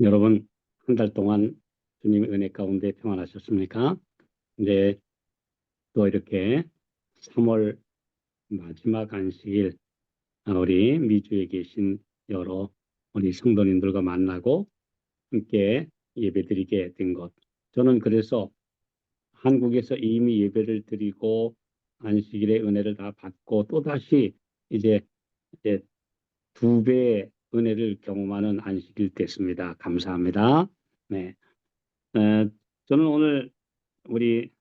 여러분, 한 달 동안 주님의 은혜 가운데 평안하셨습니까? 이제 또 이렇게 3월 마지막 안식일, 우리 미주에 계신 여러 우리 성도님들과 만나고 함께 예배드리게 된 것. 저는 그래서 한국에서 이미 예배를 드리고 안식일의 은혜를 다 받고 또다시 이제, 이제 2배의 은혜를 경험하는 안식일 됐습니다. 감사합니다. 네. 에, 저는 오늘 우리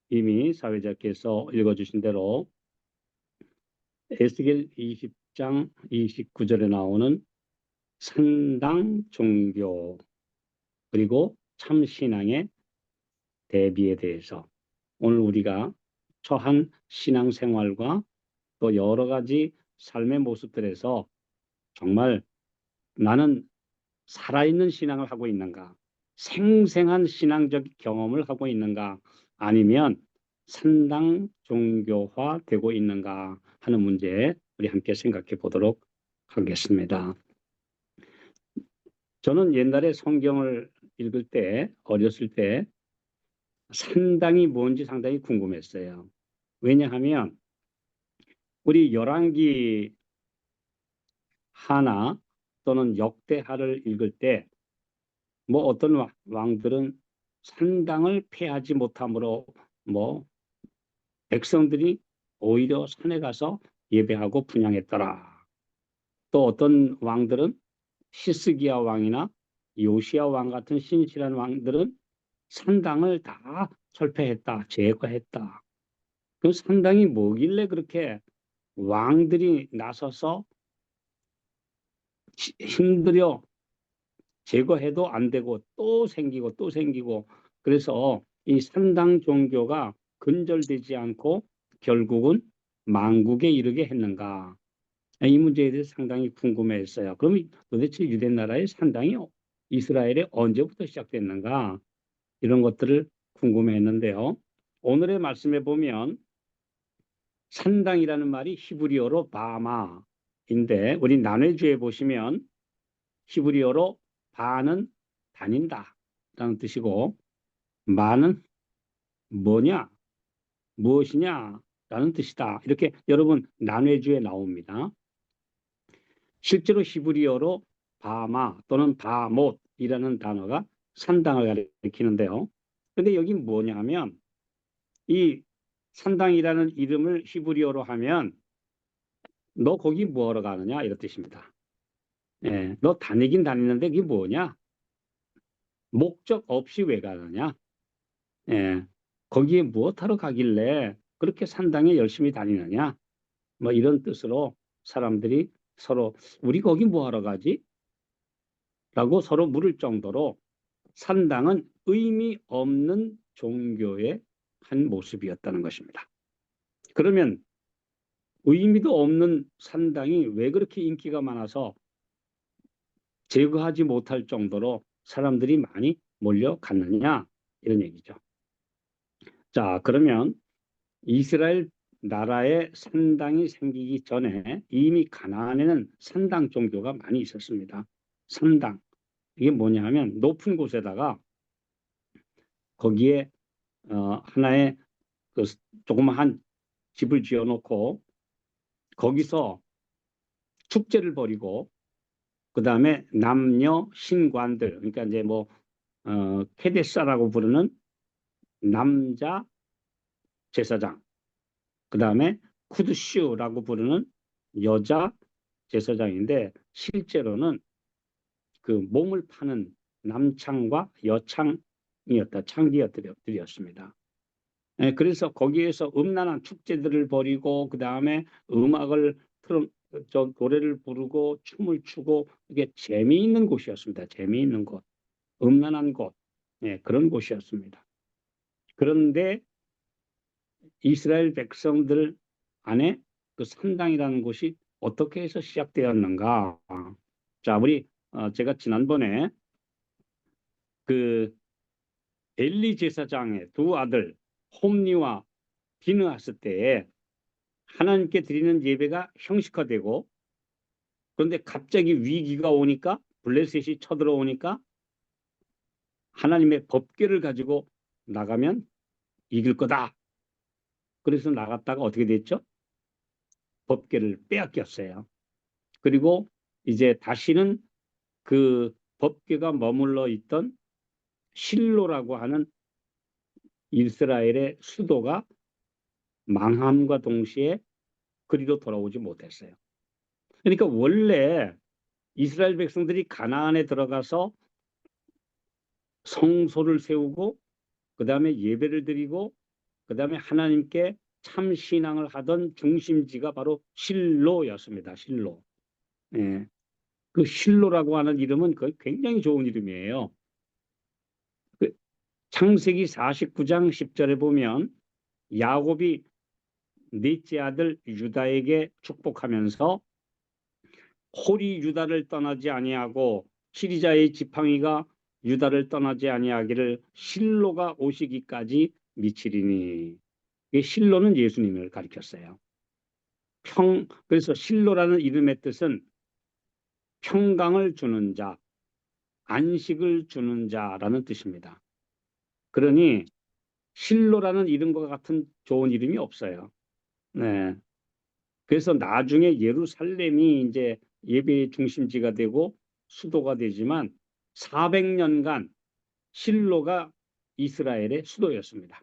이미 사회자께서 읽어주신 대로 에스겔 20장 29절에 나오는 산당 종교 그리고 참신앙의 대비에 대해서 오늘 우리가 처한 신앙생활과 또 여러 가지 삶의 모습들에서 정말 나는 살아있는 신앙을 하고 있는가, 생생한 신앙적 경험을 하고 있는가, 아니면 산당 종교화 되고 있는가 하는 문제 우리 함께 생각해 보도록 하겠습니다. 저는 옛날에 성경을 읽을 때 어렸을 때 산당이 뭔지 상당히 궁금했어요. 왜냐하면 우리 열왕기 하나 또는 역대하를 읽을 때 뭐 어떤 왕들은 산당을 폐하지 못함으로 뭐 백성들이 오히려 산에 가서 예배하고 분향했더라. 또 어떤 왕들은 히스기야 왕이나 요시야 왕 같은 신실한 왕들은 산당을 다 철폐했다, 제거했다. 그 산당이 뭐길래 그렇게 왕들이 나서서 힘들여 제거해도 안 되고 또 생기고 또 생기고 그래서 이 산당 종교가 근절되지 않고 결국은 망국에 이르게 했는가? 이 문제에 대해서 상당히 궁금했어요. 그럼 도대체 유대 나라의 산당이 이스라엘에 언제부터 시작됐는가? 이런 것들을 궁금해했는데요. 오늘의 말씀에 보면 산당이라는 말이 히브리어로 바마인데 우리 난회주에 보시면 히브리어로 바는 다닌다 라는 뜻이고 마는 뭐냐 무엇이냐 라는 뜻이다. 이렇게 여러분 난회주에 나옵니다. 실제로 히브리어로 바마 또는 바못이라는 단어가 산당을 가리키는데요. 근데 여기 뭐냐면 이 산당이라는 이름을 히브리어로 하면 너 거기 뭐하러 가느냐 이런 뜻입니다. 예, 너 다니긴 다니는데 그게 뭐냐? 목적 없이 왜 가느냐? 예, 거기에 무엇하러 가길래 그렇게 산당에 열심히 다니느냐? 뭐 이런 뜻으로 사람들이 서로 우리 거기 뭐하러 가지? 라고 서로 물을 정도로 산당은 의미 없는 종교의 한 모습이었다는 것입니다. 그러면 의미도 없는 산당이 왜 그렇게 인기가 많아서 제거하지 못할 정도로 사람들이 많이 몰려갔느냐 이런 얘기죠. 자, 그러면 이스라엘 나라에 산당이 생기기 전에 이미 가나안에는 산당 종교가 많이 있었습니다. 산당. 이게 뭐냐 하면 높은 곳에다가 거기에 하나의 그 조그마한 집을 지어놓고 거기서 축제를 벌이고 그 다음에 남녀 신관들 그러니까 이제 뭐 케데사라고 부르는 남자 제사장 그 다음에 쿠드슈라고 부르는 여자 제사장인데 실제로는 그 몸을 파는 남창과 여창이었다 창기들이었습니다. 그래서 거기에서 음란한 축제들을 벌이고 그 다음에 음악을 저 노래를 부르고 춤을 추고 이게 재미있는 곳이었습니다. 재미있는 곳, 음란한 곳, 그런 곳이었습니다. 그런데 이스라엘 백성들 안에 그 산당이라는 곳이 어떻게 해서 시작되었는가? 자, 우리 제가 지난번에 그 엘리 제사장의 두 아들 홈니와 비느하스 때에 하나님께 드리는 예배가 형식화되고 그런데 갑자기 위기가 오니까 블레셋이 쳐들어오니까 하나님의 법궤를 가지고 나가면 이길 거다. 그래서 나갔다가 어떻게 됐죠? 법궤를 빼앗겼어요. 그리고 이제 다시는 그 법궤가 머물러 있던 실로라고 하는 이스라엘의 수도가 망함과 동시에 그리로 돌아오지 못했어요. 그러니까 원래 이스라엘 백성들이 가나안에 들어가서 성소를 세우고 그 다음에 예배를 드리고 그 다음에 하나님께 참 신앙을 하던 중심지가 바로 실로였습니다. 실로. 예. 그 실로라고 하는 이름은 굉장히 좋은 이름이에요. 그 창세기 49장 10절에 보면 야곱이 넷째 아들 유다에게 축복하면서 홀이 유다를 떠나지 아니하고 시리자의 지팡이가 유다를 떠나지 아니하기를 실로가 오시기까지 미치리니. 실로는 예수님을 가리켰어요. 그래서 실로라는 이름의 뜻은 평강을 주는 자, 안식을 주는 자라는 뜻입니다. 그러니 실로라는 이름과 같은 좋은 이름이 없어요. 네. 그래서 나중에 예루살렘이 이제 예배의 중심지가 되고 수도가 되지만 400년간 실로가 이스라엘의 수도였습니다.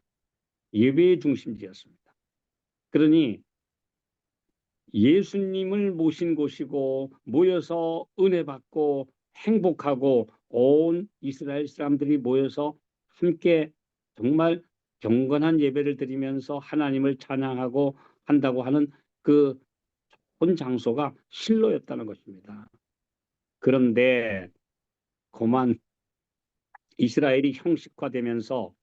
예배의 중심지였습니다. 그러니 예수님을 모신 곳이고 모여서 은혜 받고 행복하고 온 이스라엘 사람들이 모여서 함께 정말 경건한 예배를 드리면서 하나님을 찬양하고 한다고 하는 그 본 장소가 실로였다는 것입니다. 그런데 그만 이스라엘이 형식화되면서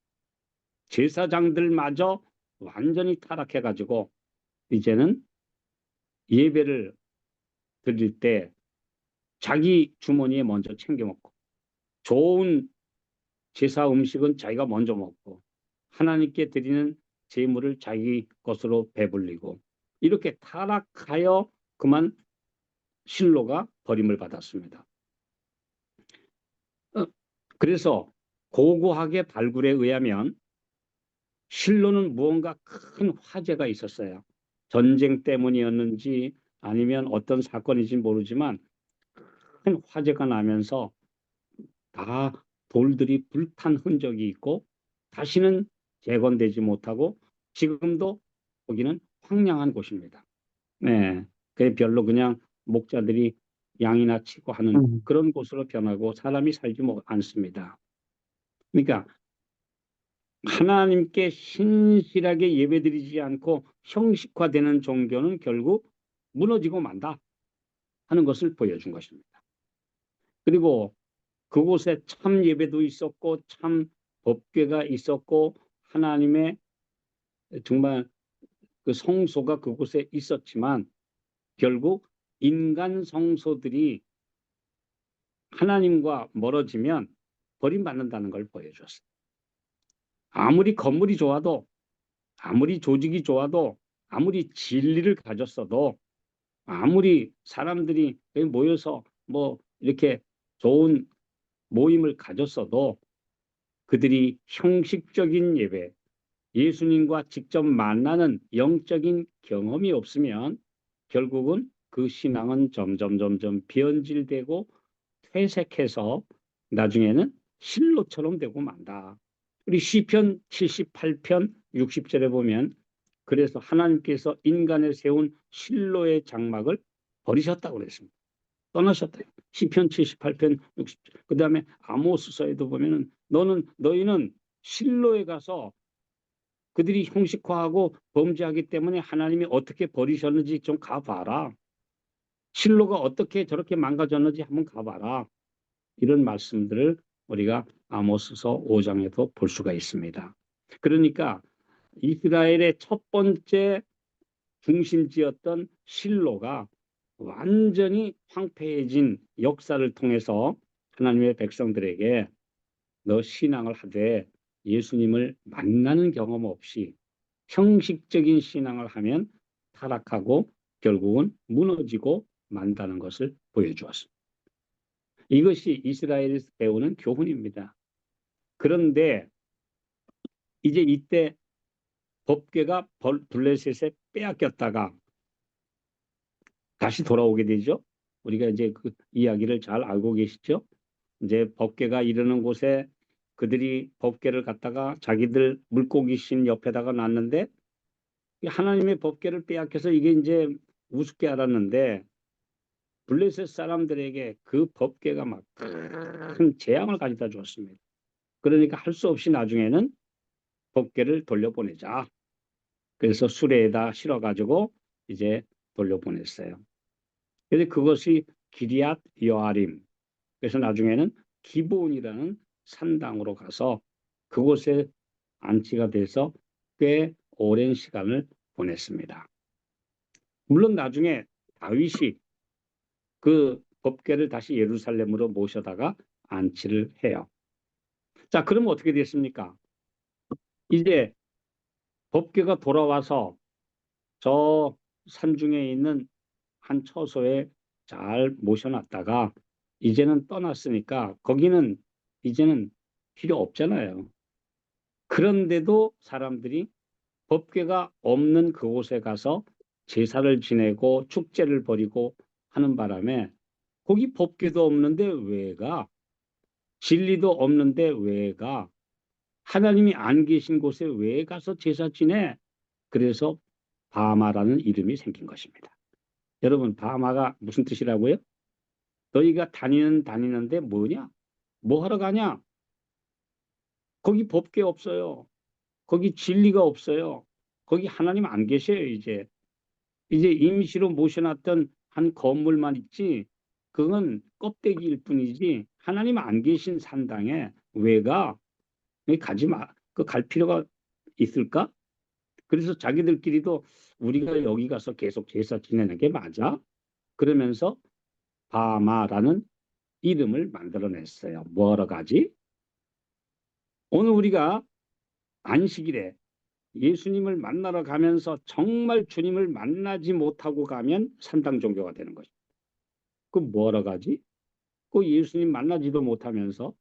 제사장들마저 완전히 타락해가지고 이제는 예배를 드릴 때 자기 주머니에 먼저 챙겨 먹고 좋은 제사 음식은 자기가 먼저 먹고 하나님께 드리는 제물을 자기 것으로 배불리고 이렇게 타락하여 그만 실로가 버림을 받았습니다. 그래서 고고학의 발굴에 의하면 실로는 무언가 큰 화재가 있었어요. 전쟁 때문이었는지 아니면 어떤 사건인지 모르지만 큰 화재가 나면서 다 돌들이 불탄 흔적이 있고 다시는 재건되지 못하고 지금도 거기는 황량한 곳입니다. 네, 그 별로 그냥 목자들이 양이나 치고 하는 그런 곳으로 변하고 사람이 살지 않습니다. 그러니까 하나님께 신실하게 예배드리지 않고 형식화되는 종교는 결국 무너지고 만다 하는 것을 보여준 것입니다. 그리고 그곳에 참 예배도 있었고 참 법궤가 있었고 하나님의 정말 그 성소가 그곳에 있었지만 결국 인간 성소들이 하나님과 멀어지면 버림받는다는 걸 보여줬어요. 아무리 건물이 좋아도 아무리 조직이 좋아도 아무리 진리를 가졌어도 아무리 사람들이 모여서 뭐 이렇게 좋은 모임을 가졌어도 그들이 형식적인 예배, 예수님과 직접 만나는 영적인 경험이 없으면 결국은 그 신앙은 점점 변질되고 퇴색해서 나중에는 실로처럼 되고 만다. 우리 시편 78편 60절에 보면 그래서 하나님께서 인간에 세운 실로의 장막을 버리셨다고 그랬습니다. 떠나셨다. 시편 78편 60절. 그 다음에 아모스서에도 보면은 너희는 실로에 가서 그들이 형식화하고 범죄하기 때문에 하나님이 어떻게 버리셨는지 좀 가봐라. 실로가 어떻게 저렇게 망가졌는지 한번 가봐라. 이런 말씀들을 우리가 아모스서 5장에도 볼 수가 있습니다. 그러니까 이스라엘의 첫 번째 중심지였던 실로가 완전히 황폐해진 역사를 통해서 하나님의 백성들에게 너 신앙을 하되 예수님을 만나는 경험 없이 형식적인 신앙을 하면 타락하고 결국은 무너지고 만다는 것을 보여주었습니다. 이것이 이스라엘에서 배우는 교훈입니다. 그런데 이제 이때 법궤가 블레셋에 빼앗겼다가 다시 돌아오게 되죠. 우리가 이제 그 이야기를 잘 알고 계시죠? 이제 법궤가 이르는 곳에 그들이 법궤를 갖다가 자기들 물고기 신 옆에다가 놨는데 하나님의 법궤를 빼앗겨서 이게 이제 우습게 알았는데 블레셋 사람들에게 그 법궤가 막 큰 재앙을 가져다 주었습니다. 그러니까 할 수 없이 나중에는 법궤를 돌려보내자. 그래서 수레에다 실어가지고 이제 돌려보냈어요. 그래서 그것이 기리앗 여아림. 그래서 나중에는 기브온이라는 산당으로 가서 그곳에 안치가 돼서 꽤 오랜 시간을 보냈습니다. 물론 나중에 다윗이 그 법궤를 다시 예루살렘으로 모셔다가 안치를 해요. 자, 그러면 어떻게 됐습니까? 이제 법궤가 돌아와서 저 산중에 있는 한 처소에 잘 모셔놨다가 이제는 떠났으니까 거기는 이제는 필요 없잖아요. 그런데도 사람들이 법궤가 없는 그곳에 가서 제사를 지내고 축제를 벌이고 하는 바람에 거기 법궤도 없는데 왜 가? 진리도 없는데 왜 가? 하나님이 안 계신 곳에 왜 가서 제사 지내? 그래서 바마라는 이름이 생긴 것입니다. 여러분, 바마가 무슨 뜻이라고요? 너희가 다니는데 뭐냐? 뭐 하러 가냐? 거기 법궤 없어요. 거기 진리가 없어요. 거기 하나님 안 계셔요, 이제. 이제 임시로 모셔놨던 한 건물만 있지, 그건 껍데기일 뿐이지, 하나님 안 계신 산당에 왜 가? 가지 마. 그 갈 필요가 있을까? 그래서 자기들끼리도 우리가 여기 가서 계속 제사 지내는 게 맞아? 그러면서 바마라는 이름을 만들어냈어요. 뭐하러 가지? 오늘 우리가 안식일에 예수님을 만나러 가면서 정말 주님을 만나지 못하고 가면 산당 종교가 되는 것입니다. 그 뭐하러 가지? 그 예수님 만나지도 못하면서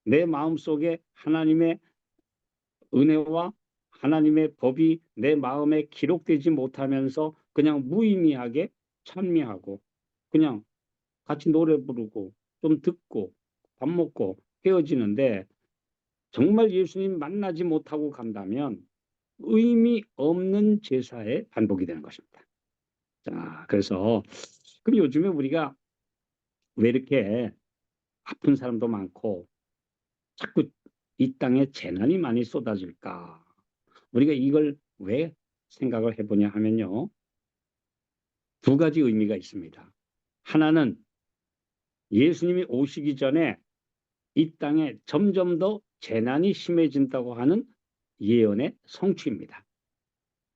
내 마음속에 하나님의 은혜와 하나님의 법이 내 마음에 기록되지 못하면서 그냥 무의미하게 찬미하고 그냥 같이 노래 부르고 좀 듣고 밥 먹고 헤어지는데 정말 예수님 만나지 못하고 간다면 의미 없는 제사의 반복이 되는 것입니다. 자, 그래서 그럼 요즘에 우리가 왜 이렇게 아픈 사람도 많고 자꾸 이 땅에 재난이 많이 쏟아질까? 우리가 이걸 왜 생각을 해보냐 하면요. 두 가지 의미가 있습니다. 하나는 예수님이 오시기 전에 이 땅에 점점 더 재난이 심해진다고 하는 예언의 성취입니다.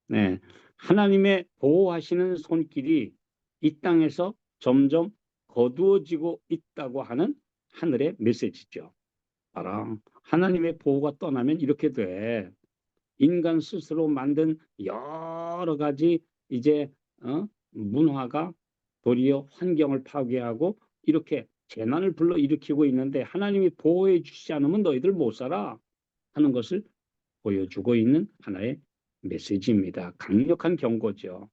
네, 하나님의 보호하시는 손길이 이 땅에서 점점 거두어지고 있다고 하는 하늘의 메시지죠. 알아. 하나님의 보호가 떠나면 이렇게 돼. 인간 스스로 만든 여러 가지 이제 문화가 도리어 환경을 파괴하고 이렇게 재난을 불러일으키고 있는데 하나님이 보호해 주시지 않으면 너희들 못 살아 하는 것을 보여주고 있는 하나의 메시지입니다. 강력한 경고죠.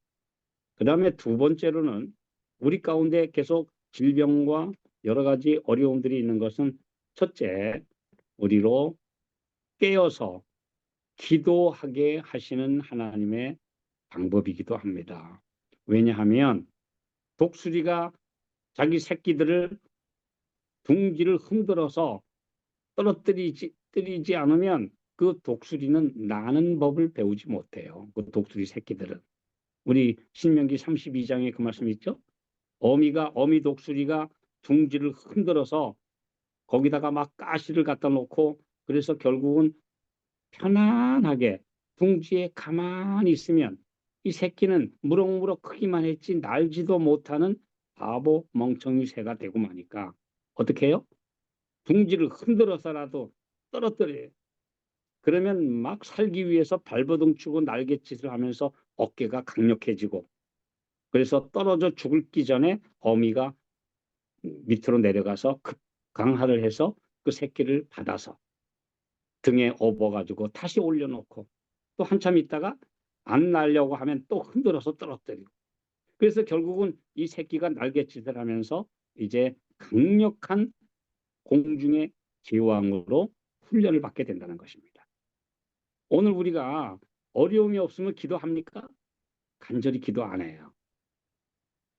그 다음에 두 번째로는 우리 가운데 계속 질병과 여러 가지 어려움들이 있는 것은 첫째, 우리로 깨어서 기도하게 하시는 하나님의 방법이기도 합니다. 왜냐하면 독수리가 자기 새끼들을 둥지를 흔들어서 떨어뜨리지 않으면 그 독수리는 나는 법을 배우지 못해요. 그 독수리 새끼들은. 우리 신명기 32장에 그 말씀 있죠? 어미 독수리가 둥지를 흔들어서 거기다가 막 가시를 갖다 놓고 그래서 결국은 편안하게 둥지에 가만히 있으면 이 새끼는 무럭무럭 크기만 했지 날지도 못하는 바보 멍청이 새가 되고 마니까 어떻게 해요? 둥지를 흔들어서라도 떨어뜨려요. 그러면 막 살기 위해서 발버둥 치고 날갯짓을 하면서 어깨가 강력해지고 그래서 떨어져 죽기 전에 어미가 밑으로 내려가서 급강하를 해서 그 새끼를 받아서 등에 업어가지고 다시 올려놓고 또 한참 있다가 안 날려고 하면 또 흔들어서 떨어뜨리고 그래서 결국은 이 새끼가 날갯짓을 하면서 이제 강력한 공중의 제왕으로 훈련을 받게 된다는 것입니다. 오늘 우리가 어려움이 없으면 기도합니까? 간절히 기도 안 해요.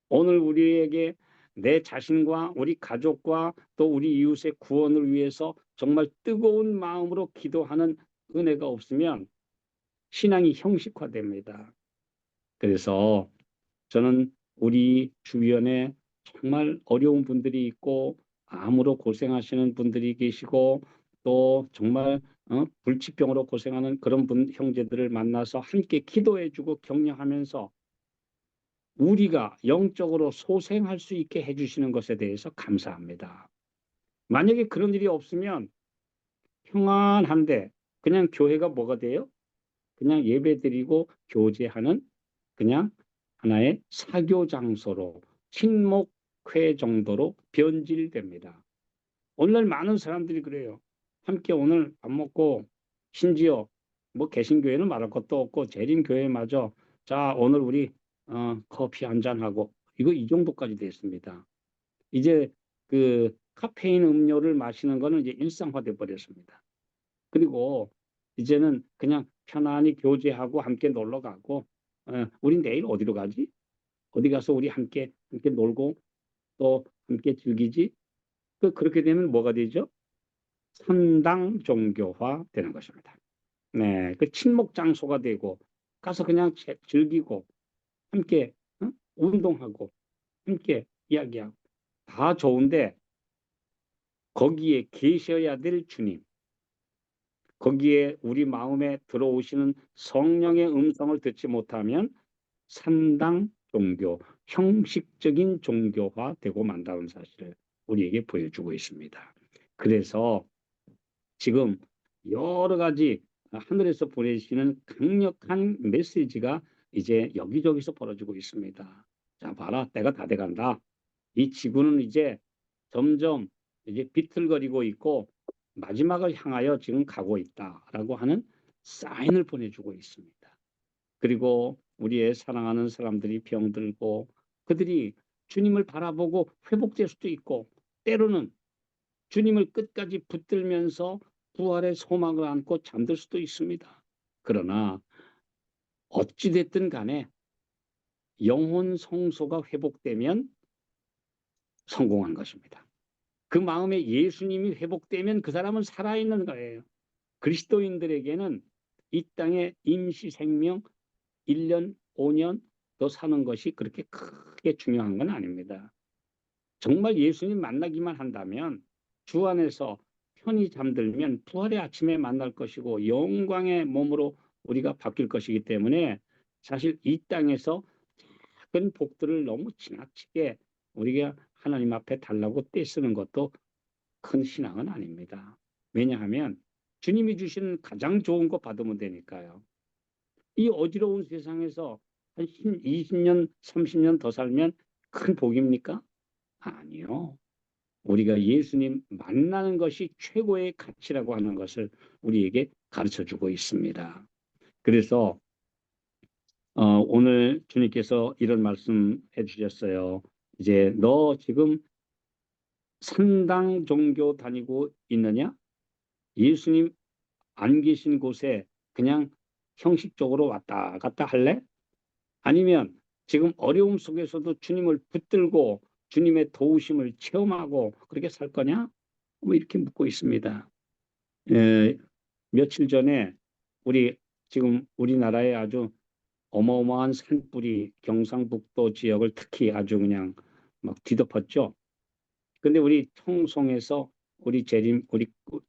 오늘 우리에게 내 자신과 우리 가족과 또 우리 이웃의 구원을 위해서 정말 뜨거운 마음으로 기도하는 은혜가 없으면 신앙이 형식화됩니다. 그래서 저는 우리 주변에 정말 어려운 분들이 있고 암으로 고생하시는 분들이 계시고 또 정말 불치병으로 고생하는 그런 형제들을 만나서 함께 기도해주고 격려하면서 우리가 영적으로 소생할 수 있게 해주시는 것에 대해서 감사합니다. 만약에 그런 일이 없으면 평안한데 그냥 교회가 뭐가 돼요? 그냥 예배드리고 교제하는 그냥 하나의 사교 장소로 친목회 정도로 변질됩니다. 오늘날 많은 사람들이 그래요. 함께 오늘 밥 먹고 심지어 뭐 개신교회는 말할 것도 없고 재림교회마저 자 오늘 우리 커피 한잔 하고 이거 이 정도까지 됐습니다. 이제 그 카페인 음료를 마시는 거는 이제 일상화돼 버렸습니다. 그리고 이제는 그냥 편안히 교제하고 함께 놀러 가고 우리 내일 어디로 가지? 어디 가서 우리 함께 놀고 또 함께 즐기지? 그렇게 되면 뭐가 되죠? 선당 종교화 되는 것입니다. 네, 그 친목 장소가 되고 가서 그냥 즐기고 함께 운동하고 함께 이야기하고 다 좋은데 거기에 계셔야 될 주님, 거기에 우리 마음에 들어오시는 성령의 음성을 듣지 못하면 산당 종교, 형식적인 종교화 되고 만다는 사실을 우리에게 보여주고 있습니다. 그래서 지금 여러 가지 하늘에서 보내시는 강력한 메시지가 이제 여기저기서 벌어지고 있습니다. 자, 봐라, 때가 다 돼간다. 이 지구는 이제 점점 이제 비틀거리고 있고 마지막을 향하여 지금 가고 있다라고 하는 사인을 보내주고 있습니다. 그리고 우리의 사랑하는 사람들이 병들고 그들이 주님을 바라보고 회복될 수도 있고 때로는 주님을 끝까지 붙들면서 부활의 소망을 안고 잠들 수도 있습니다. 그러나 어찌됐든 간에 영혼 성소가 회복되면 성공한 것입니다. 그 마음에 예수님이 회복되면 그 사람은 살아있는 거예요. 그리스도인들에게는 이 땅의 임시 생명 1년, 5년 더 사는 것이 그렇게 크게 중요한 건 아닙니다. 정말 예수님 만나기만 한다면 주 안에서 편히 잠들면 부활의 아침에 만날 것이고 영광의 몸으로 우리가 바뀔 것이기 때문에 사실 이 땅에서 작은 복들을 너무 지나치게 우리가 하나님 앞에 달라고 떼쓰는 것도 큰 신앙은 아닙니다. 왜냐하면 주님이 주시는 가장 좋은 거 받으면 되니까요. 이 어지러운 세상에서 한 20년, 30년 더 살면 큰 복입니까? 아니요. 우리가 예수님 만나는 것이 최고의 가치라고 하는 것을 우리에게 가르쳐 주고 있습니다. 그래서 오늘 주님께서 이런 말씀 해주셨어요. 이제 너 지금 산당 종교 다니고 있느냐? 예수님 안 계신 곳에 그냥 형식적으로 왔다 갔다 할래? 아니면 지금 어려움 속에서도 주님을 붙들고 주님의 도우심을 체험하고 그렇게 살 거냐? 뭐 이렇게 묻고 있습니다. 며칠 전에 우리 지금 우리나라에 아주 어마어마한 산불이 경상북도 지역을 특히 아주 그냥 막 뒤덮었죠. 근데 우리 청송에서 우리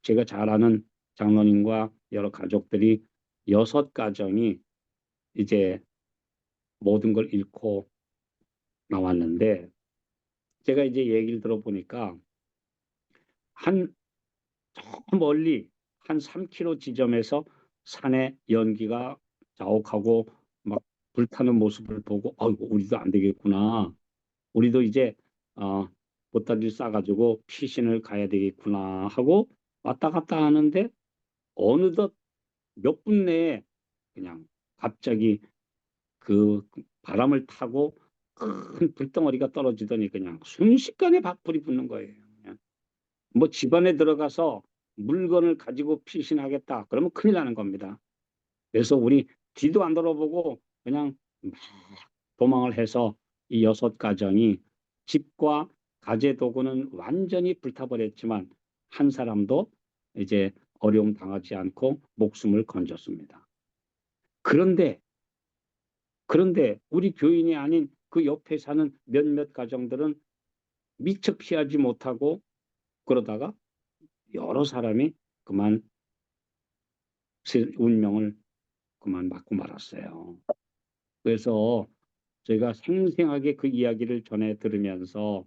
제가 잘 아는 장로님과 여러 가족들이 6가정이 이제 모든 걸 잃고 나왔는데 제가 이제 얘기를 들어보니까 한 저 멀리 한 3km 지점에서 산에 연기가 자욱하고 막 불타는 모습을 보고 아이고 우리도 안 되겠구나. 우리도 이제 어, 보따리를 싸가지고 피신을 가야 되겠구나 하고 왔다 갔다 하는데 어느덧 몇 분 내에 그냥 갑자기 그 바람을 타고 큰 불덩어리가 떨어지더니 그냥 순식간에 불이 붙는 거예요. 그냥. 뭐 집안에 들어가서 물건을 가지고 피신하겠다 그러면 큰일 나는 겁니다. 그래서 우리 뒤도 안 돌아보고 그냥 막 도망을 해서 이 6가정이 집과 가재 도구는 완전히 불타버렸지만 한 사람도 이제 어려움 당하지 않고 목숨을 건졌습니다. 그런데 우리 교인이 아닌 그 옆에 사는 몇몇 가정들은 미처 피하지 못하고 그러다가 여러 사람이 그만 운명을 그만 맞고 말았어요. 그래서 저희가 생생하게 그 이야기를 전해 들으면서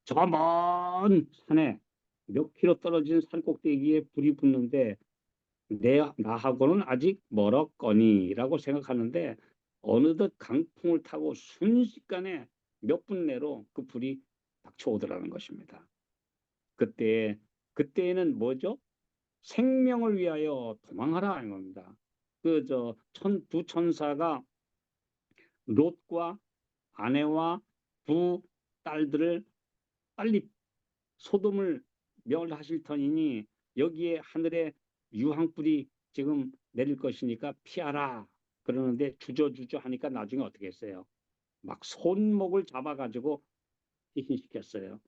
저 먼 산에 몇 킬로 떨어진 산 꼭대기에 불이 붙는데 나하고는 아직 멀었거니라고 생각하는데 어느덧 강풍을 타고 순식간에 몇 분 내로 그 불이 닥쳐오더라는 것입니다. 그때에는 뭐죠? 생명을 위하여 도망하라 하는 겁니다. 두 천사가 롯과 아내와 두 딸들을 빨리 소돔을 멸하실 터이니 여기에 하늘에 유황불이 지금 내릴 것이니까 피하라 그러는데 주저주저 하니까 나중에 어떻게 했어요? 막 손목을 잡아가지고 희신시켰어요.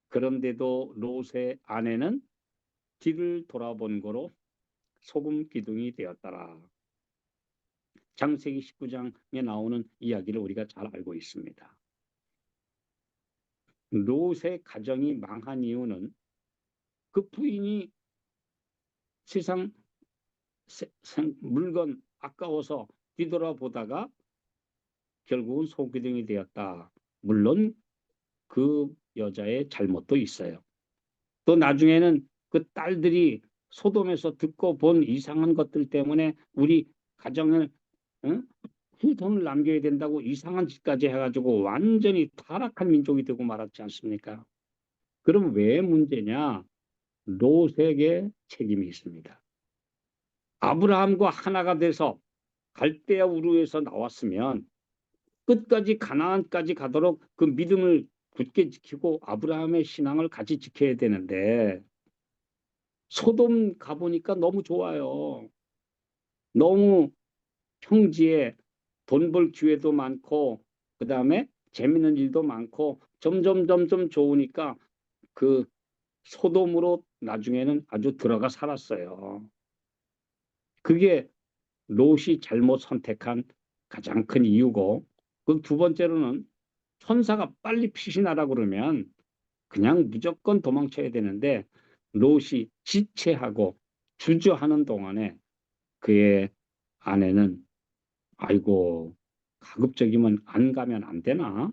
그런데도 롯의 아내는 뒤를 돌아본 거로 소금 기둥이 되었더라. 창세기 19장에 나오는 이야기를 우리가 잘 알고 있습니다. 롯의 가정이 망한 이유는 그 부인이 세상 물건 아까워서 뒤돌아보다가 결국은 소기둥이 되었다. 물론 그 여자의 잘못도 있어요. 또 나중에는 그 딸들이 소돔에서 듣고 본 이상한 것들 때문에 우리 가정을 후손을 남겨야 된다고 이상한 짓까지 해가지고 완전히 타락한 민족이 되고 말았지 않습니까? 그럼 왜 문제냐? 롯에게 책임이 있습니다. 아브라함과 하나가 돼서 갈대아 우르에서 나왔으면 끝까지 가나안까지 가도록 그 믿음을 굳게 지키고 아브라함의 신앙을 같이 지켜야 되는데 소돔 가보니까 너무 좋아요. 너무 평지에 돈 벌 기회도 많고 그다음에 재밌는 일도 많고 점점 좋으니까 그 소돔으로 나중에는 아주 들어가 살았어요. 그게 롯이 잘못 선택한 가장 큰 이유고 그 두 번째로는 천사가 빨리 피신하라 그러면 그냥 무조건 도망쳐야 되는데 롯이 지체하고 주저하는 동안에 그의 아내는 아이고 가급적이면 안 가면 안 되나?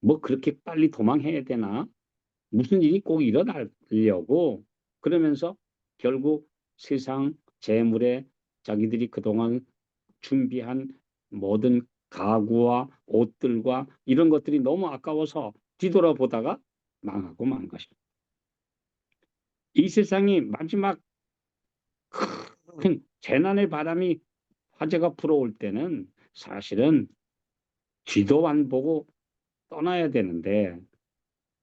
뭐 그렇게 빨리 도망해야 되나? 무슨 일이 꼭 일어나려고 그러면서 결국 세상 재물에 자기들이 그동안 준비한 모든 가구와 옷들과 이런 것들이 너무 아까워서 뒤돌아보다가 망하고 만 것입니다. 이 세상이 마지막 큰 재난의 바람이 화재가 불어올 때는 사실은 뒤도 안 보고 떠나야 되는데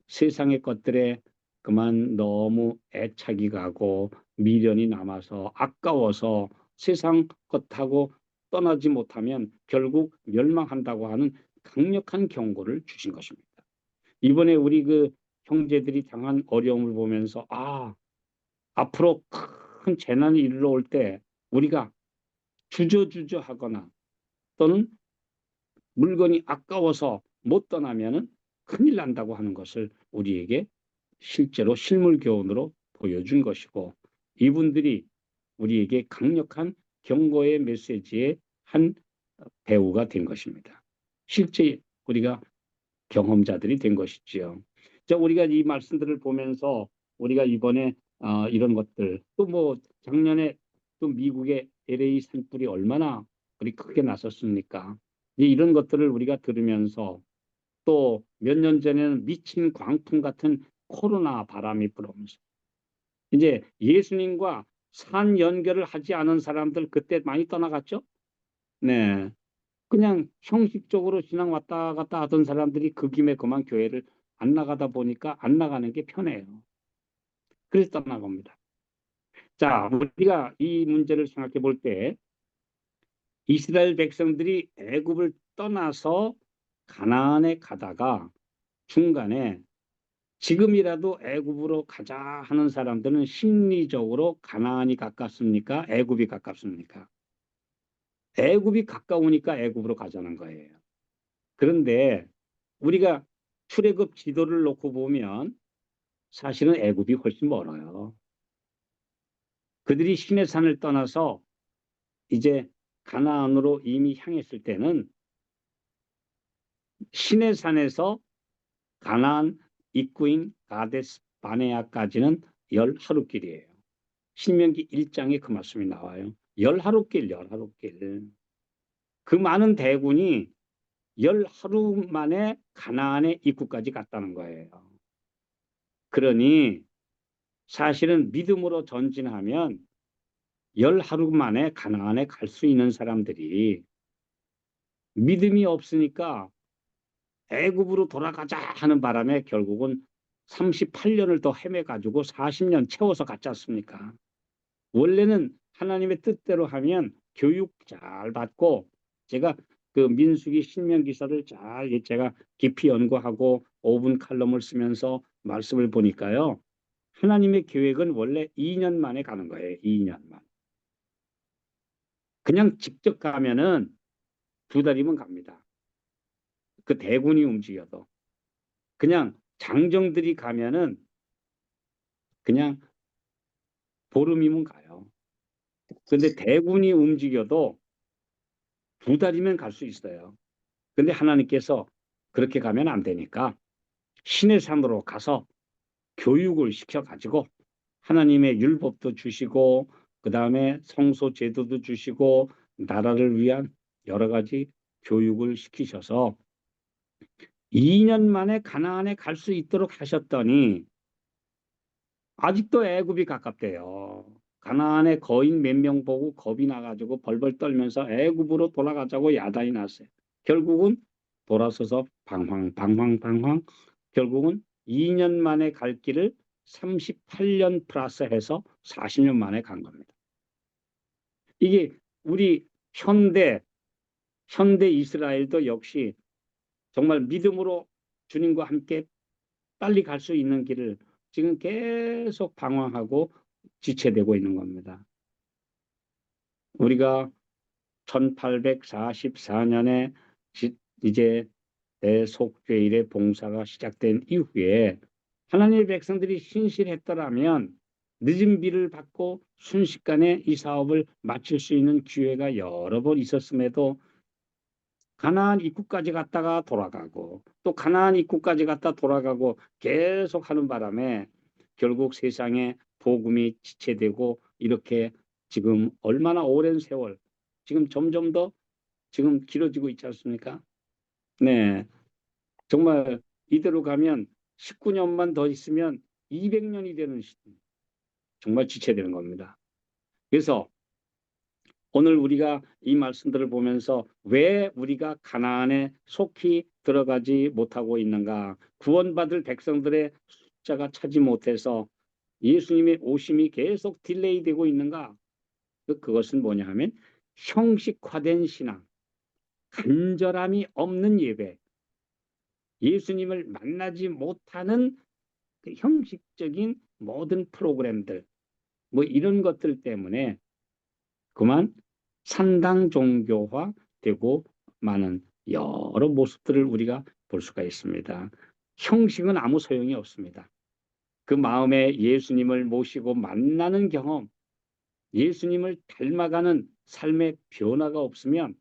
세상의 것들에 그만 너무 애착이 가고 미련이 남아서 아까워서 세상 것하고 떠나지 못하면 결국 멸망한다고 하는 강력한 경고를 주신 것입니다. 이번에 우리 그 형제들이 당한 어려움을 보면서 앞으로 큰 재난이 이르러 올 때 우리가 주저주저 하거나 또는 물건이 아까워서 못 떠나면은 큰일 난다고 하는 것을 우리에게 실제로 실물 교훈으로 보여준 것이고 이분들이 우리에게 강력한 경고의 메시지의 한 배우가 된 것입니다. 실제 우리가 경험자들이 된 것이지요. 자, 우리가 이 말씀들을 보면서 우리가 이번에 이런 것들 또 뭐 작년에 또 미국의 LA 산불이 얼마나 우리 크게 났었습니까? 이런 것들을 우리가 들으면서 또 몇 년 전에는 미친 광풍 같은 코로나 바람이 불어오면서 이제 예수님과 산 연결을 하지 않은 사람들 그때 많이 떠나갔죠. 네. 그냥 형식적으로 신앙 왔다 갔다 하던 사람들이 그 김에 그만 교회를 안 나가다 보니까 안 나가는 게 편해요. 그래서 떠나갑니다. 자, 우리가 이 문제를 생각해 볼 때 이스라엘 백성들이 애굽을 떠나서 가나안에 가다가 중간에 지금이라도 애굽으로 가자 하는 사람들은 심리적으로 가나안이 가깝습니까? 애굽이 가깝습니까? 애굽이 가까우니까 애굽으로 가자는 거예요. 그런데 우리가 출애굽 지도를 놓고 보면 사실은 애굽이 훨씬 멀어요. 그들이 시내산을 떠나서 이제 가나안으로 이미 향했을 때는 시내산에서 가나안 입구인 가데스 바네아까지는 10하루길이에요. 신명기 1장에 그 말씀이 나와요. 10하루길, 10하루길. 그 많은 대군이 10하루 만에 가나안의 입구까지 갔다는 거예요. 그러니 사실은 믿음으로 전진하면 10하루 만에 가나안에 갈 수 있는 사람들이 믿음이 없으니까 애굽으로 돌아가자 하는 바람에 결국은 38년을 더 헤매가지고 40년 채워서 갔지 않습니까? 원래는 하나님의 뜻대로 하면 교육 잘 받고 제가 그 민수기 신명기서를 잘 제가 깊이 연구하고 5분 칼럼을 쓰면서 말씀을 보니까요. 하나님의 계획은 원래 2년 만에 가는 거예요. 2년만. 그냥 직접 가면은 2달이면 갑니다. 그 대군이 움직여도. 그냥 장정들이 가면은 그냥 보름이면 가요. 근데 대군이 움직여도 2달이면 갈 수 있어요. 근데 하나님께서 그렇게 가면 안 되니까 시내산으로 가서 교육을 시켜가지고 하나님의 율법도 주시고 그 다음에 성소 제도도 주시고 나라를 위한 여러 가지 교육을 시키셔서 2년 만에 가나안에 갈 수 있도록 하셨더니 아직도 애굽이 가깝대요. 가나안에 거인 몇 명 보고 겁이 나가지고 벌벌 떨면서 애굽으로 돌아가자고 야단이 났어요. 결국은 돌아서서 방황 결국은 2년 만에 갈 길을 38년 플러스해서 40년 만에 간 겁니다. 이게 우리 현대 이스라엘도 역시 정말 믿음으로 주님과 함께 빨리 갈 수 있는 길을 지금 계속 방황하고 지체되고 있는 겁니다. 우리가 1844년에 이제 대속죄일의 봉사가 시작된 이후에 하나님의 백성들이 신실했더라면 늦은 비를 받고 순식간에 이 사업을 마칠 수 있는 기회가 여러 번 있었음에도 가나안 입구까지 갔다가 돌아가고 또 가나안 입구까지 갔다 돌아가고 계속 하는 바람에 결국 세상에 복음이 지체되고 이렇게 지금 얼마나 오랜 세월 지금 점점 더 지금 길어지고 있지 않습니까? 네, 정말 이대로 가면 19년만 더 있으면 200년이 되는 정말 지체되는 겁니다. 그래서 오늘 우리가 이 말씀들을 보면서 왜 우리가 가나안에 속히 들어가지 못하고 있는가? 구원받을 백성들의 숫자가 차지 못해서 예수님의 오심이 계속 딜레이되고 있는가? 그것은 뭐냐 하면 형식화된 신앙, 간절함이 없는 예배, 예수님을 만나지 못하는 그 형식적인 모든 프로그램들, 뭐 이런 것들 때문에 그만 산당 종교화 되고 많은 여러 모습들을 우리가 볼 수가 있습니다. 형식은 아무 소용이 없습니다. 그 마음에 예수님을 모시고 만나는 경험, 예수님을 닮아가는 삶의 변화가 없으면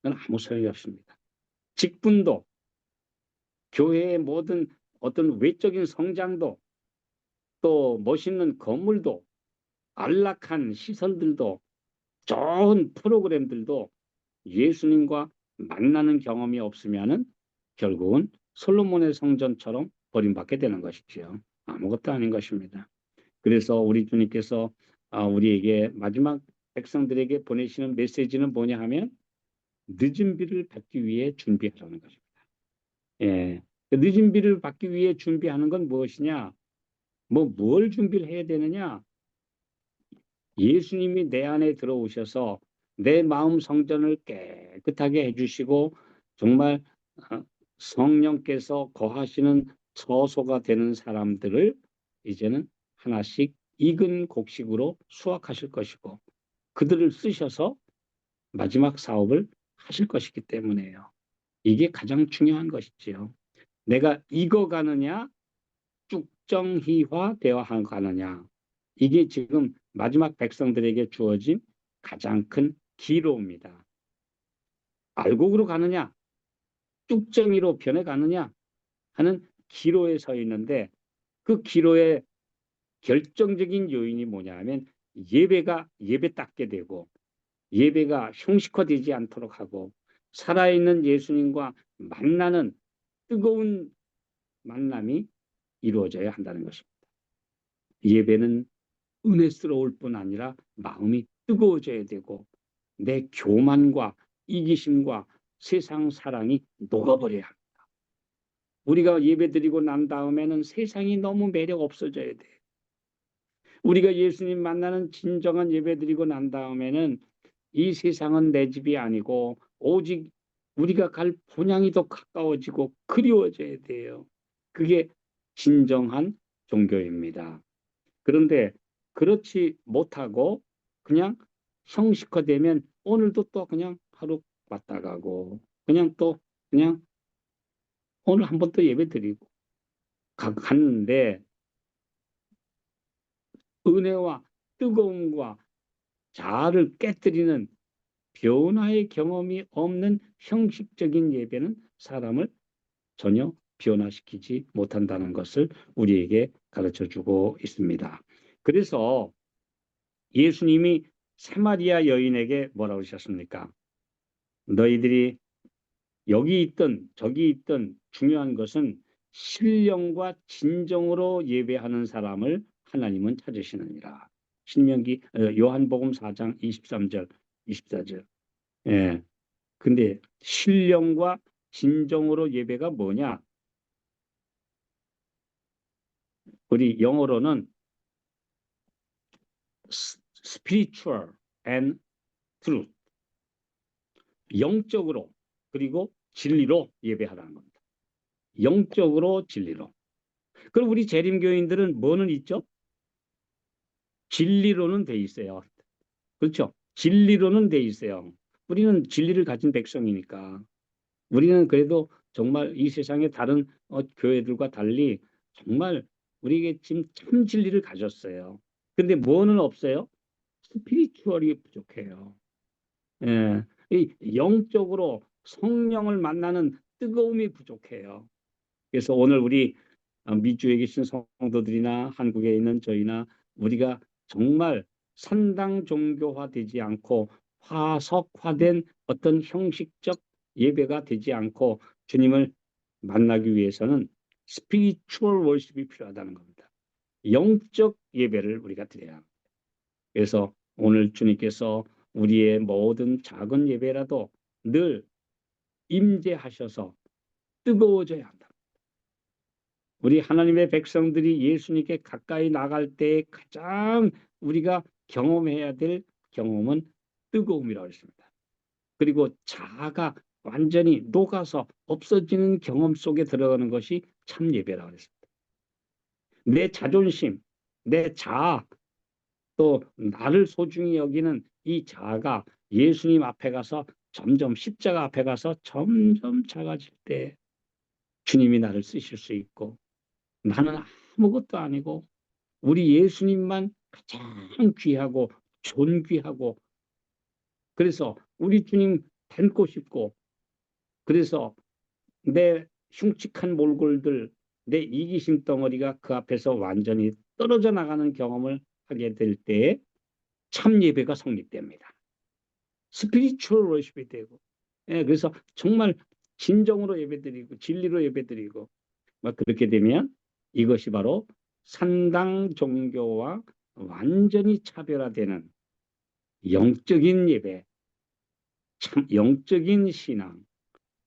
그건 아무 소용이 없습니다. 직분도, 교회의 모든 어떤 외적인 성장도, 또 멋있는 건물도, 안락한 시설들도, 좋은 프로그램들도 예수님과 만나는 경험이 없으면은 결국은 솔로몬의 성전처럼 버림받게 되는 것이지요. 아무것도 아닌 것입니다. 그래서 우리 주님께서 우리에게 마지막 백성들에게 보내시는 메시지는 뭐냐 하면 늦은 비를 받기 위해 준비하라는 것입니다. 예. 늦은 비를 받기 위해 준비하는 건 무엇이냐? 뭘 준비를 해야 되느냐? 예수님이 내 안에 들어오셔서 내 마음 성전을 깨끗하게 해주시고 정말 성령께서 거하시는 처소가 되는 사람들을 이제는 하나씩 익은 곡식으로 수확하실 것이고 그들을 쓰셔서 마지막 사업을 하실 것이기 때문에요. 이게 가장 중요한 것이지요. 내가 익어가느냐 쭉정희화 되어 가느냐 이게 지금 마지막 백성들에게 주어진 가장 큰 기로입니다. 알곡으로 가느냐 쭉정이로 변해가느냐 하는 기로에 서 있는데 그 기로의 결정적인 요인이 뭐냐 하면 예배가 예배답게 되고 예배가 형식화되지 않도록 하고 살아있는 예수님과 만나는 뜨거운 만남이 이루어져야 한다는 것입니다. 예배는 은혜스러울 뿐 아니라 마음이 뜨거워져야 되고 내 교만과 이기심과 세상 사랑이 녹아버려야 합니다. 우리가 예배드리고 난 다음에는 세상이 너무 매력 없어져야 돼. 우리가 예수님 만나는 진정한 예배드리고 난 다음에는 이 세상은 내 집이 아니고 오직 우리가 갈 본향이 더 가까워지고 그리워져야 돼요. 그게 진정한 종교입니다. 그런데 그렇지 못하고 그냥 형식화되면 오늘도 또 그냥 하루 왔다 가고 그냥 또 그냥 오늘 한 번 또 예배 드리고 갔는데 은혜와 뜨거움과 자아를 깨뜨리는 변화의 경험이 없는 형식적인 예배는 사람을 전혀 변화시키지 못한다는 것을 우리에게 가르쳐 주고 있습니다. 그래서 예수님이 사마리아 여인에게 뭐라고 하셨습니까? 너희들이 여기 있든 저기 있든 중요한 것은 신령과 진정으로 예배하는 사람을 하나님은 찾으시느니라. 신명기 요한복음 4장 23절 24절. 예. 근데 신령과 진정으로 예배가 뭐냐? 우리 영어로는 spiritual and truth. 영적으로 그리고 진리로 예배하라는 겁니다. 영적으로 진리로. 그럼 우리 재림교인들은 뭐는 있죠? 진리로는 돼 있어요. 그렇죠? 진리로는 돼 있어요. 우리는 진리를 가진 백성이니까. 우리는 그래도 정말 이 세상의 다른 교회들과 달리 정말 우리에게 지금 참 진리를 가졌어요. 근데 뭐는 없어요? 스피리추얼이 부족해요. 예, 이 영적으로 성령을 만나는 뜨거움이 부족해요. 그래서 오늘 우리 미주에 계신 성도들이나 한국에 있는 저희나 우리가 정말 산당 종교화되지 않고 화석화된 어떤 형식적 예배가 되지 않고 주님을 만나기 위해서는 스피리추얼 월십이 필요하다는 겁니다. 영적 예배를 우리가 드려야 합니다. 그래서 오늘 주님께서 우리의 모든 작은 예배라도 늘 임재하셔서 뜨거워져야 한다. 우리 하나님의 백성들이 예수님께 가까이 나갈 때 가장 우리가 경험해야 될 경험은 뜨거움이라고 했습니다. 그리고 자아가 완전히 녹아서 없어지는 경험 속에 들어가는 것이 참 예배라고 했습니다. 내 자존심, 내 자아, 또 나를 소중히 여기는 이 자아가 예수님 앞에 가서 점점 십자가 앞에 가서 점점 작아질 때 주님이 나를 쓰실 수 있고 나는 아무것도 아니고 우리 예수님만 가장 귀하고 존귀하고 그래서 우리 주님 닮고 싶고 그래서 내 흉측한 몰골들 내 이기심 덩어리가 그 앞에서 완전히 떨어져 나가는 경험을 하게 될 때 참 예배가 성립됩니다. 스피리추얼 워십이 되고 그래서 정말 진정으로 예배드리고 진리로 예배드리고 막 그렇게 되면 이것이 바로 산당 종교와 완전히 차별화되는 영적인 예배, 참 영적인 신앙.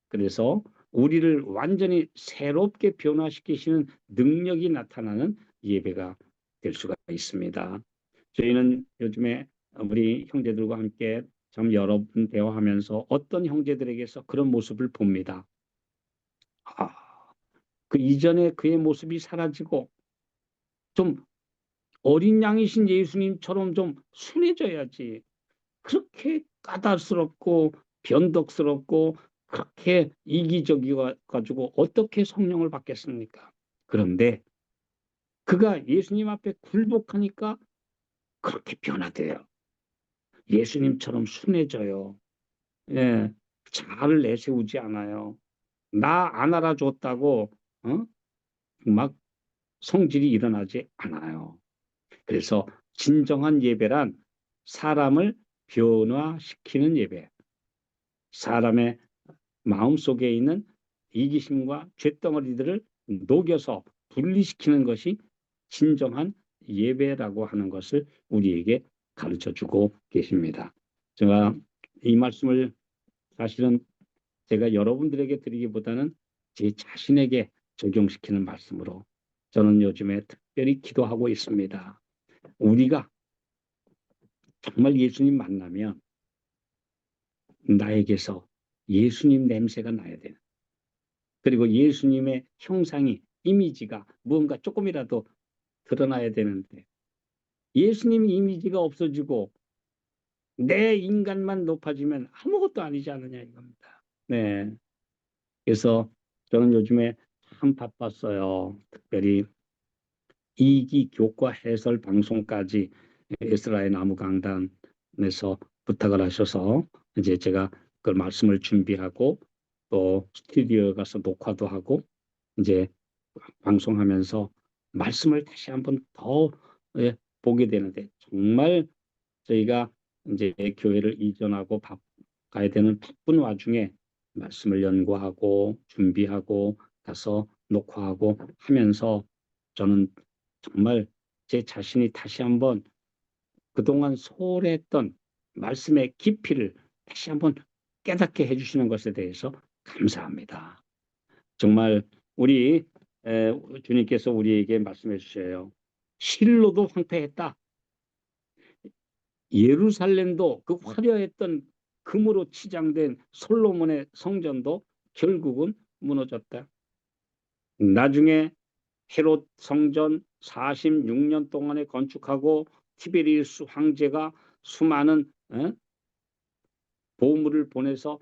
그래서 우리를 완전히 새롭게 변화시키시는 능력이 나타나는 예배가 될 수가 있습니다. 저희는 요즘에 우리 형제들과 함께 참 여러 분 대화하면서 어떤 형제들에게서 그런 모습을 봅니다. 아, 그 이전에 그의 모습이 사라지고 좀 어린 양이신 예수님처럼 좀 순해져야지. 그렇게 까다스럽고 변덕스럽고 그렇게 이기적이어 가지고 어떻게 성령을 받겠습니까? 그런데 그가 예수님 앞에 굴복하니까 그렇게 변화돼요. 예수님처럼 순해져요. 예, 잘 내세우지 않아요. 나 안 알아줬다고 막 성질이 일어나지 않아요. 그래서 진정한 예배란 사람을 변화시키는 예배, 사람의 마음속에 있는 이기심과 쇳덩어리들을 녹여서 분리시키는 것이 진정한 예배라고 하는 것을 우리에게 가르쳐 주고 계십니다. 제가 이 말씀을 사실은 제가 여러분들에게 드리기보다는 제 자신에게 적용시키는 말씀으로 저는 요즘에 특별히 기도하고 있습니다. 우리가 정말 예수님 만나면 나에게서 예수님 냄새가 나야 되는, 그리고 예수님의 형상이, 이미지가 무언가 조금이라도 드러나야 되는데 예수님 이미지가 없어지고 내 인간만 높아지면 아무것도 아니지 않느냐 이겁니다. 네. 그래서 저는 요즘에 참 바빴어요. 특별히 2기 교과 해설 방송까지 에스라의 나무 강단에서 부탁을 하셔서 이제 제가 그 말씀을 준비하고 또 스튜디오에 가서 녹화도 하고 이제 방송하면서 말씀을 다시 한번 더 보게 되는데 정말 저희가 이제 교회를 이전하고 가야 되는 바쁜 와중에 말씀을 연구하고 준비하고 가서 녹화하고 하면서 저는 정말 제 자신이 다시 한번 그동안 소홀했던 말씀의 깊이를 다시 한번 깨닫게 해주시는 것에 대해서 감사합니다. 정말 우리 주님께서 우리에게 말씀해 주셔요. 실로도 황폐했다. 예루살렘도 그 화려했던 금으로 치장된 솔로몬의 성전도 결국은 무너졌다. 나중에 헤롯 성전 46년 동안에 건축하고 티베리우스 황제가 수많은 보물을 보내서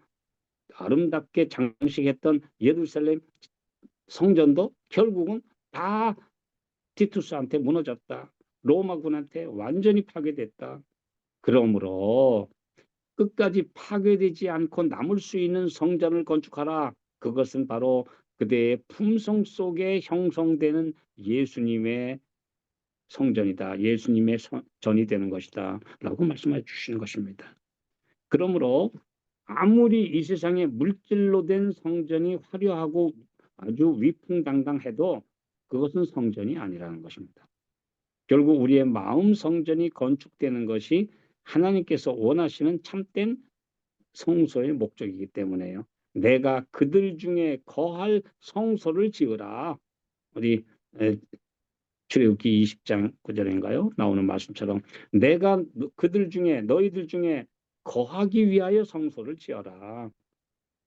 아름답게 장식했던 예루살렘 성전도 결국은 다 티투스한테 무너졌다. 로마군한테 완전히 파괴됐다. 그러므로 끝까지 파괴되지 않고 남을 수 있는 성전을 건축하라. 그것은 바로 그대의 품성 속에 형성되는 예수님의 성전이다. 예수님의 전이 되는 것이다. 라고 말씀해 주시는 것입니다. 그러므로 아무리 이 세상에 물질로 된 성전이 화려하고 아주 위풍당당해도 그것은 성전이 아니라는 것입니다. 결국 우리의 마음 성전이 건축되는 것이 하나님께서 원하시는 참된 성소의 목적이기 때문에요. 내가 그들 중에 거할 성소를 지으라. 우리 출애굽기 20장 9절인가요? 나오는 말씀처럼 내가 그들 중에 너희들 중에 거하기 위하여 성소를 지어라.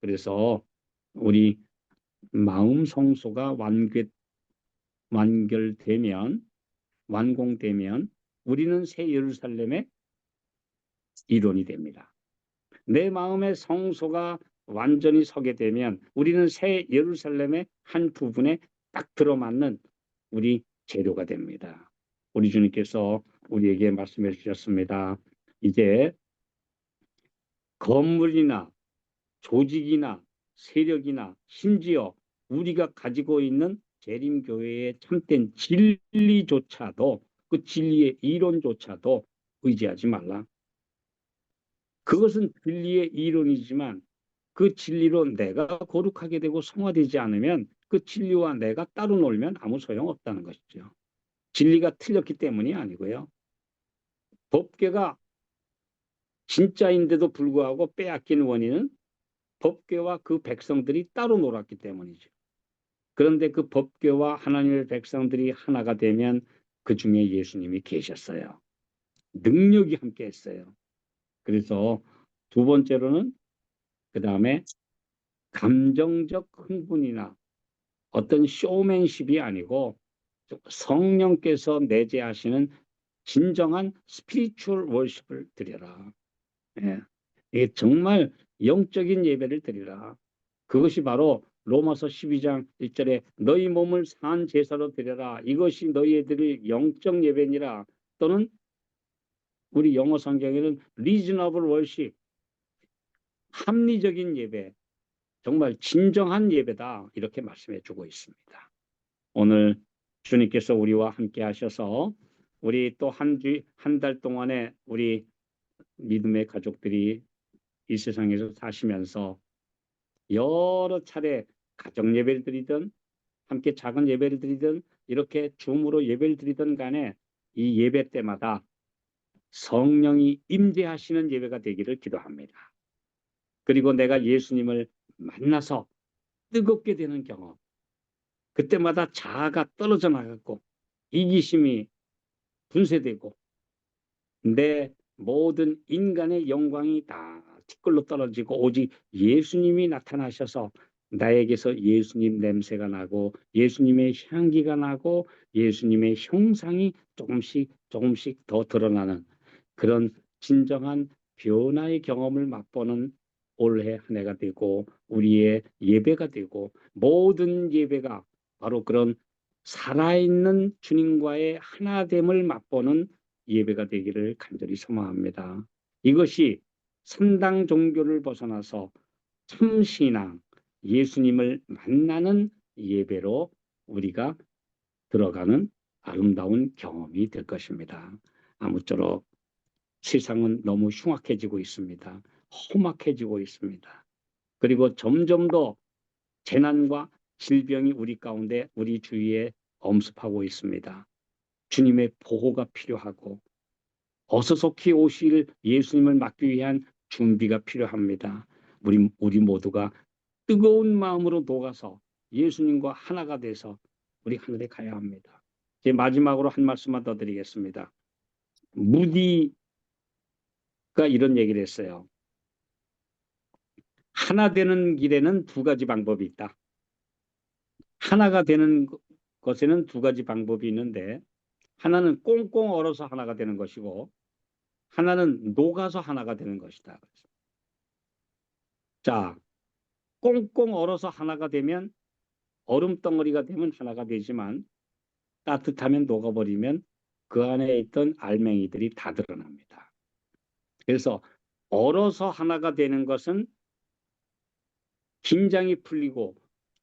그래서 우리 마음 성소가 완결되면 완공되면 우리는 새 예루살렘의 일원이 됩니다. 내 마음의 성소가 완전히 서게 되면 우리는 새 예루살렘의 한 부분에 딱 들어맞는 우리 재료가 됩니다. 우리 주님께서 우리에게 말씀해 주셨습니다. 이제 건물이나 조직이나 세력이나 심지어 우리가 가지고 있는 재림교회의 참된 진리조차도 그 진리의 이론조차도 의지하지 말라. 그것은 진리의 이론이지만 그 진리로 내가 거룩하게 되고 성화되지 않으면 그 진리와 내가 따로 놀면 아무 소용없다는 것이죠. 진리가 틀렸기 때문이 아니고요. 법궤가 진짜인데도 불구하고 빼앗긴 원인은 법궤와 그 백성들이 따로 놀았기 때문이죠. 그런데 그 법궤와 하나님의 백성들이 하나가 되면 그 중에 예수님이 계셨어요. 능력이 함께 했어요. 그래서 두 번째로는 그 다음에 감정적 흥분이나 어떤 쇼맨십이 아니고 성령께서 내재하시는 진정한 스피리추얼 월십을 드려라. 예. 이게 정말 영적인 예배를 드리라. 그것이 바로 로마서 12장 1절에 너희 몸을 산 제사로 드려라. 이것이 너희들의 영적 예배니라. 또는 우리 영어 성경에는 reasonable worship, 합리적인 예배, 정말 진정한 예배다. 이렇게 말씀해 주고 있습니다. 오늘 주님께서 우리와 함께 하셔서 우리 또 한 달 동안에 우리 믿음의 가족들이 이 세상에서 사시면서 여러 차례 가정 예배를 드리든 함께 작은 예배를 드리든 이렇게 줌으로 예배를 드리든 간에 이 예배 때마다 성령이 임재하시는 예배가 되기를 기도합니다. 그리고 내가 예수님을 만나서 뜨겁게 되는 경험, 그때마다 자아가 떨어져 나갔고 이기심이 분쇄되고 내 모든 인간의 영광이 다 티끌로 떨어지고 오직 예수님이 나타나셔서 나에게서 예수님 냄새가 나고 예수님의 향기가 나고 예수님의 형상이 조금씩 조금씩 더 드러나는 그런 진정한 변화의 경험을 맛보는 올해 한 해가 되고 우리의 예배가 되고 모든 예배가 바로 그런 살아있는 주님과의 하나됨을 맛보는 예배가 되기를 간절히 소망합니다. 이것이 선당 종교를 벗어나서 참신앙, 예수님을 만나는 예배로 우리가 들어가는 아름다운 경험이 될 것입니다. 아무쪼록 세상은 너무 흉악해지고 있습니다. 험악해지고 있습니다. 그리고 점점 더 재난과 질병이 우리 가운데 우리 주위에 엄습하고 있습니다. 주님의 보호가 필요하고 어서속히 오실 예수님을 맞기 위한 준비가 필요합니다. 우리 모두가 뜨거운 마음으로 녹아서 예수님과 하나가 돼서 우리 하늘에 가야 합니다. 이제 마지막으로 한 말씀만 더 드리겠습니다. 무디가 이런 얘기를 했어요. 하나 되는 길에는 두 가지 방법이 있다. 하나가 되는 것에는 두 가지 방법이 있는데 하나는 꽁꽁 얼어서 하나가 되는 것이고 하나는 녹아서 하나가 되는 것이다. 자, 꽁꽁 얼어서 하나가 되면 얼음 덩어리가 되면 하나가 되지만 따뜻하면 녹아버리면 그 안에 있던 알맹이들이 다 드러납니다. 그래서 얼어서 하나가 되는 것은 긴장이 풀리고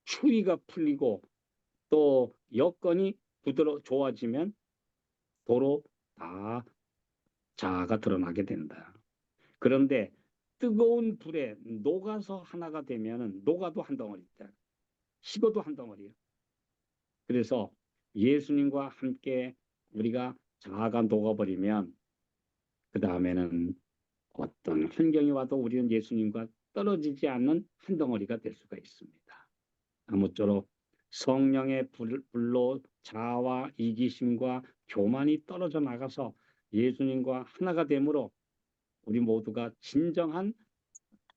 추위가 풀리고 또 여건이 좋아지면 도로 다 자아가 드러나게 된다. 그런데 뜨거운 불에 녹아서 하나가 되면 녹아도 한 덩어리다. 식어도 한 덩어리예요. 그래서 예수님과 함께 우리가 자아가 녹아버리면 그 다음에는 어떤 환경이 와도 우리는 예수님과 떨어지지 않는 한 덩어리가 될 수가 있습니다. 아무쪼록 성령의 불로 자아와 이기심과 교만이 떨어져 나가서 예수님과 하나가 되므로 우리 모두가 진정한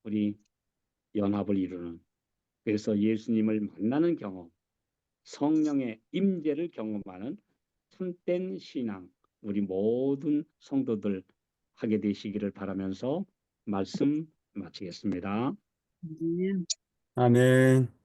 우리 연합을 이루는 그래서 예수님을 만나는 경험, 성령의 임재를 경험하는 참된 신앙 우리 모든 성도들 하게 되시기를 바라면서 말씀 마치겠습니다. 네. 아멘.